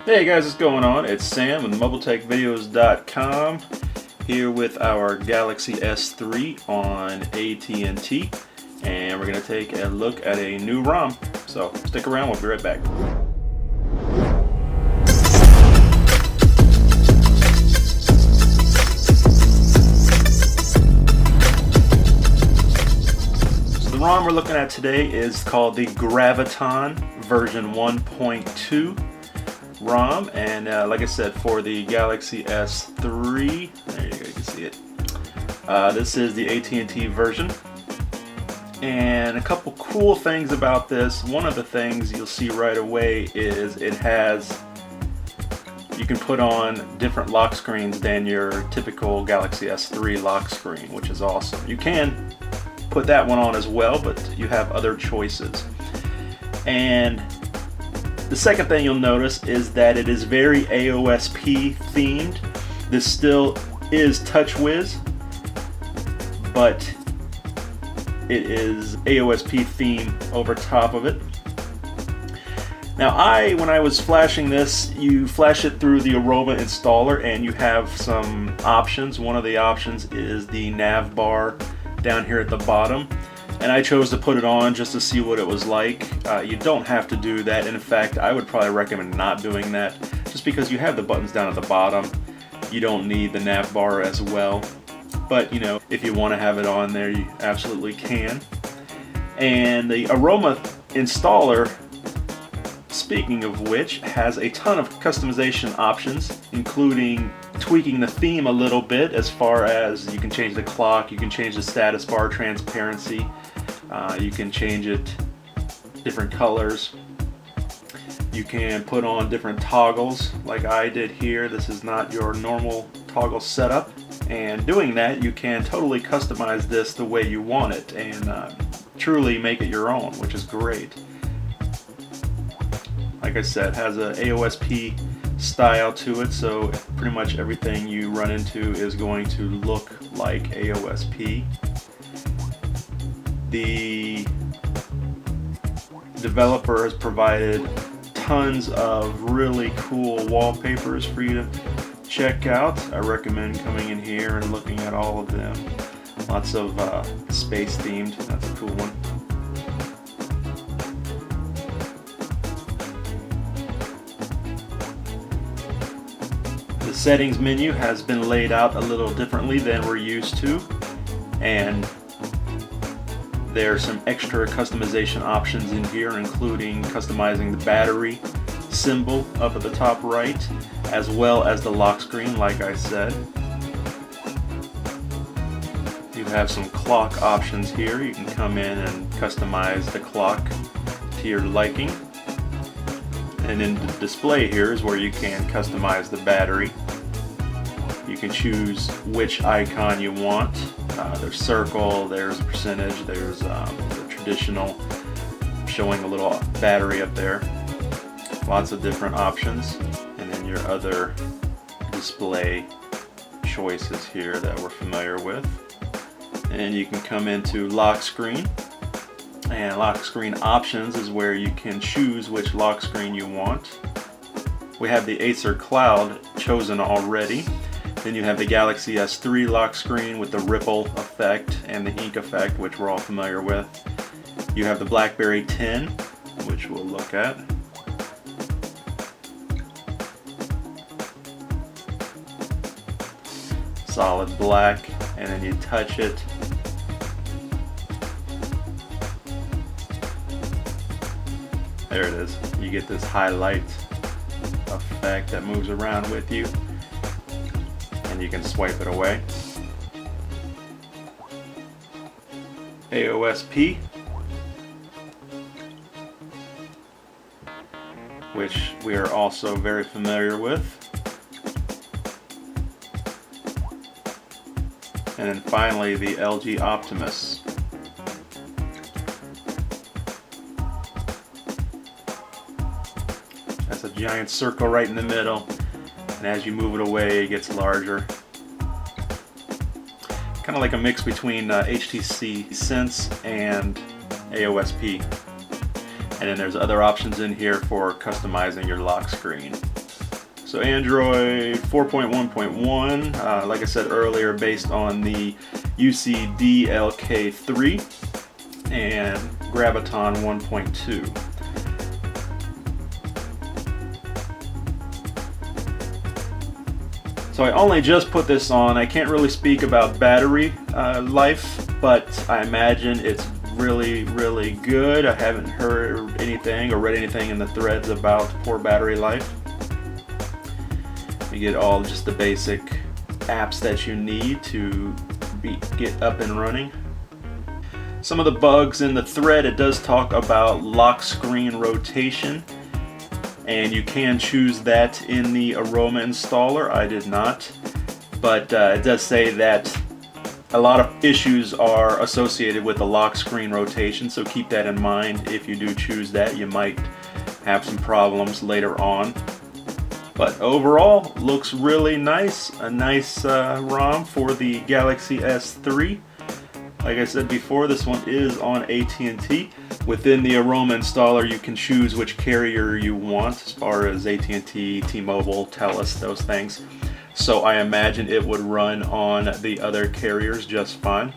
Hey guys, what's going on? It's Sam with MobileTechVideos.com here with our Galaxy S3 on AT&T, and we're going to take a look at a new ROM. So stick around, we'll be right back. So the ROM we're looking at today is called the Graviton version 1.2. ROM, and like I said, for the Galaxy S3, there you go, you can see it. This is the AT&T version, and a couple cool things about this. One of the things you'll see right away is you can put on different lock screens than your typical Galaxy S3 lock screen, which is awesome. You can put that one on as well, but you have other choices. And the second thing you'll notice is that it is very AOSP themed. This still is TouchWiz, but it is AOSP theme over top of it. Now when I was flashing this, you flash it through the Aroma installer and you have some options. One of the options is the nav bar down here at the bottom. And I chose to put it on just to see what it was like. You don't have to do that. In fact, I would probably recommend not doing that, just because you have the buttons down at the bottom. You don't need the nav bar as well. But you know, if you want to have it on there, you absolutely can. And the Aroma installer, speaking of which, has a ton of customization options, including tweaking the theme a little bit, as far as you can change the clock, you can change the status bar transparency, you can change it different colors, you can put on different toggles like I did here. This is not your normal toggle setup, and doing that you can totally customize this the way you want it and truly make it your own, which is great. Like I said, it has a AOSP style to it, so pretty much everything you run into is going to look like AOSP. The developer has provided tons of really cool wallpapers for you to check out. I recommend coming in here and looking at all of them. Lots of space themed, that's a cool one. The settings menu has been laid out a little differently than we're used to, and there are some extra customization options in here, including customizing the battery symbol up at the top right, as well as the lock screen, like I said. You have some clock options here. You can come in and customize the clock to your liking. And in the display here is where you can customize the battery. You can choose which icon you want. There's circle, there's percentage, there's the traditional showing a little battery up there. Lots of different options. And then your other display choices here that we're familiar with. And you can come into lock screen. And lock screen options is where you can choose which lock screen you want. We have the Acer Cloud chosen already. Then you have the Galaxy S3 lock screen with the ripple effect and the ink effect, which we're all familiar with. You have the BlackBerry 10, which we'll look at. Solid black, and then you touch it. There it is. You get this highlight effect that moves around with you, and you can swipe it away. AOSP, which we are also very familiar with. And then finally the LG Optimus. That's a giant circle right in the middle, and as you move it away it gets larger. Kind of like a mix between HTC Sense and AOSP. And then there's other options in here for customizing your lock screen. So Android 4.1.1, like I said earlier, based on the UCDLK3 and Graviton 1.2. So I only just put this on. I can't really speak about battery life, but I imagine it's really, really good. I haven't heard anything or read anything in the threads about poor battery life. You get all just the basic apps that you need to get up and running. Some of the bugs in the thread, it does talk about lock screen rotation, and you can choose that in the Aroma installer. I did not, but it does say that a lot of issues are associated with the lock screen rotation, so keep that in mind. If you do choose that, you might have some problems later on. But overall, looks really nice. A nice ROM for the Galaxy S3. Like I said before, this one is on AT&T. Within the Aroma installer, you can choose which carrier you want, as far as AT&T, T-Mobile, Telus, those things. So I imagine it would run on the other carriers just fine.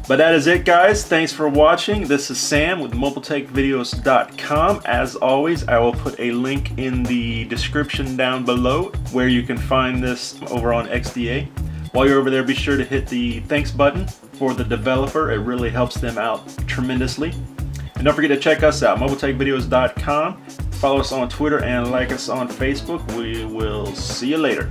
But that is it, guys. Thanks for watching. This is Sam with MobileTechVideos.com. As always, I will put a link in the description down below where you can find this over on XDA. While you're over there, be sure to hit the thanks button for the developer. It really helps them out tremendously. And don't forget to check us out, MobileTechVideos.com. Follow us on Twitter and like us on Facebook. We will see you later.